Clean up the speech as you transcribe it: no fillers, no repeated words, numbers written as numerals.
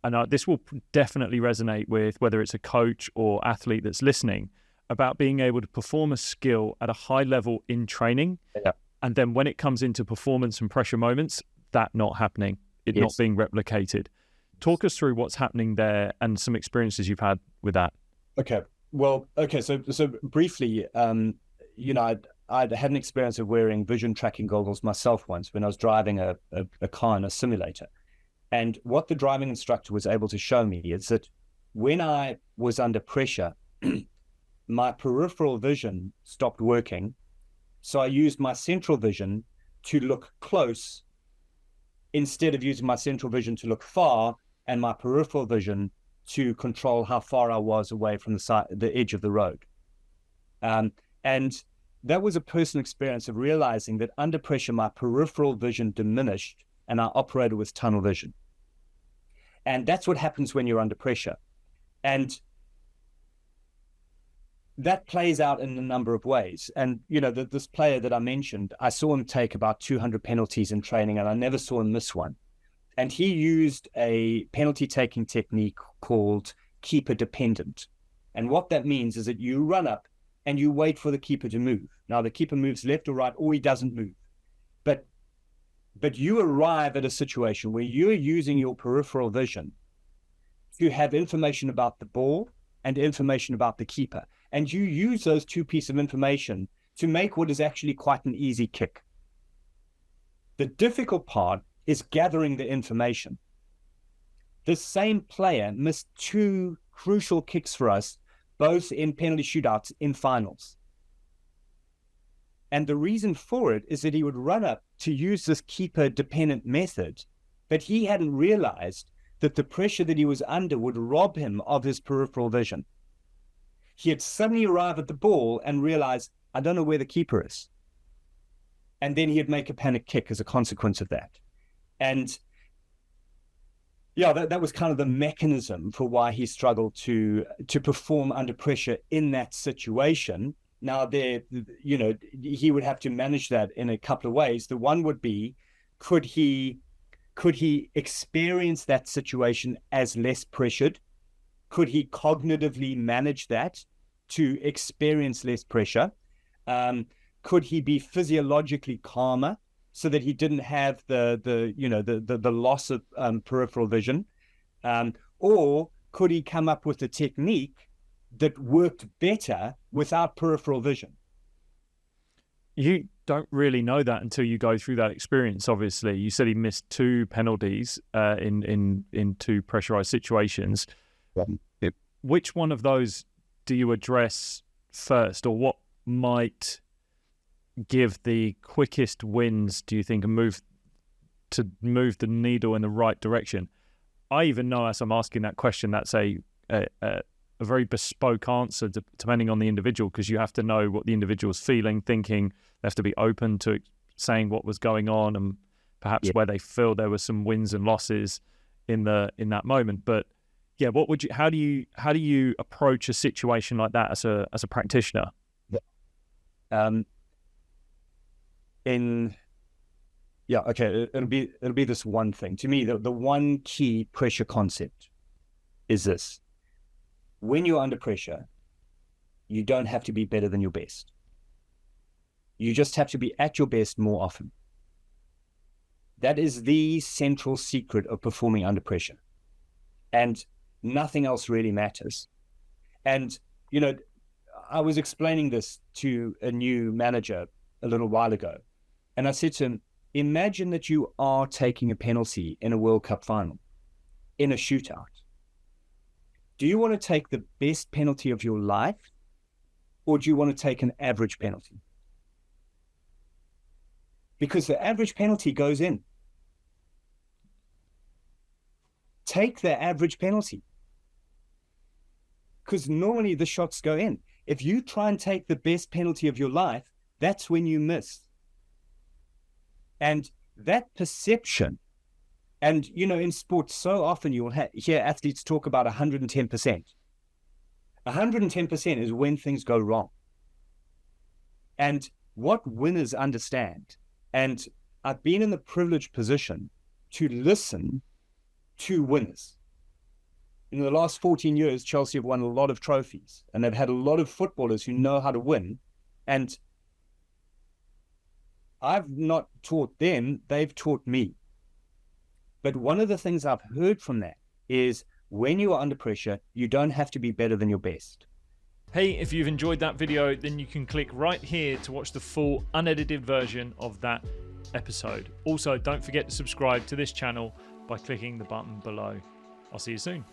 and this will definitely resonate with whether it's a coach or athlete that's listening, about being able to perform a skill at a high level in training. Yeah. And then when it comes into performance and pressure moments, that not happening, it not being replicated. Talk us through what's happening there and some experiences you've had with that. Okay. Well, okay. So briefly, I'd had an experience of wearing vision tracking goggles myself once when I was driving a car in a simulator. And what the driving instructor was able to show me is that when I was under pressure, my peripheral vision stopped working. So I used my central vision to look close instead of using my central vision to look far, and my peripheral vision to control how far I was away from the edge of the road. And that was a personal experience of realizing that under pressure, my peripheral vision diminished and I operated with tunnel vision. And that's what happens when you're under pressure. And that plays out in a number of ways. And, this player that I mentioned, I saw him take about 200 penalties in training, and I never saw him miss one. And he used a penalty taking technique called keeper dependent. And what that means is that you run up and you wait for the keeper to move. Now, the keeper moves left or right, or he doesn't move. But you arrive at a situation where you're using your peripheral vision to have information about the ball and information about the keeper. And you use those two pieces of information to make what is actually quite an easy kick. The difficult part is gathering the information. This same player missed two crucial kicks for us, both in penalty shootouts in finals. And the reason for it is that he would run up to use this keeper-dependent method, but he hadn't realized that the pressure that he was under would rob him of his peripheral vision. He had suddenly arrived at the ball and realized, I don't know where the keeper is. And then he'd make a panic kick as a consequence of that. And yeah, that was kind of the mechanism for why he struggled to perform under pressure in that situation. Now, he would have to manage that in a couple of ways. The one would be, could he experience that situation as less pressured? Could he cognitively manage that to experience less pressure? Could he be physiologically calmer so that he didn't have the loss of peripheral vision? Or could he come up with a technique that worked better without peripheral vision? You don't really know that until you go through that experience, obviously. You said he missed two penalties in two pressurized situations. Yep. Which one of those do you address first, or what might give the quickest wins, do you think, and move the needle in the right direction? I even know, as I'm asking that question, that's a very bespoke answer depending on the individual, because you have to know what the individual's feeling, thinking. They have to be open to saying what was going on and perhaps where they feel there were some wins and losses in that moment. But yeah, how do you approach a situation like that as a practitioner? It'll be this one thing. To me, the one key pressure concept is this: when you're under pressure, you don't have to be better than your best. You just have to be at your best more often. That is the central secret of performing under pressure. And nothing else really matters. And, I was explaining this to a new manager a little while ago. And I said to him, imagine that you are taking a penalty in a World Cup final, in a shootout. Do you want to take the best penalty of your life, or do you want to take an average penalty? Because the average penalty goes in. Take the average penalty. Because normally the shots go in. If you try and take the best penalty of your life, that's when you miss. And that perception, and in sports, so often you'll hear athletes talk about 110%. 110% is when things go wrong. And what winners understand, and I've been in the privileged position to listen to winners. in the last 14 years, Chelsea have won a lot of trophies, and they've had a lot of footballers who know how to win. And I've not taught them, they've taught me. But one of the things I've heard from that is when you are under pressure, you don't have to be better than your best. Hey, if you've enjoyed that video, then you can click right here to watch the full unedited version of that episode. Also, don't forget to subscribe to this channel by clicking the button below. I'll see you soon.